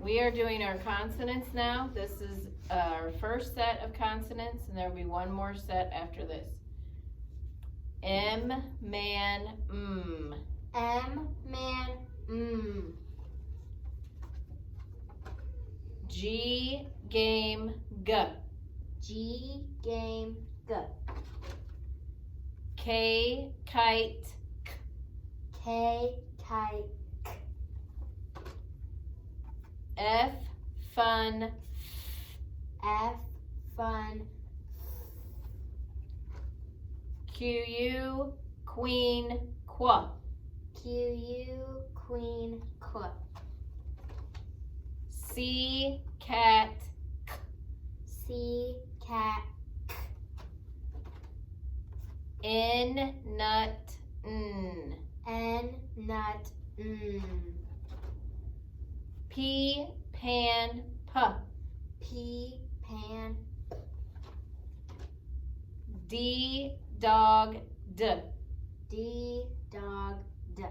We are doing our consonants now. This is our first set of consonants, and there will be one more set after this. M, man, M, man, G, game, g. G, game, g. K, kite, K, kite, k. F, fun, F, fun, Q, queen, qua. Q, queen, qu. C, cat, C, cat, k. N, nut, n. N, nut, n. P, pan, p. P, pan, D, dog, d. D, dog, d.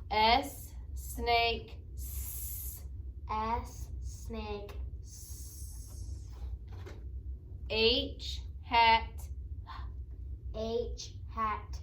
S, snake, s. S, snake, s. H, hat, H, hat,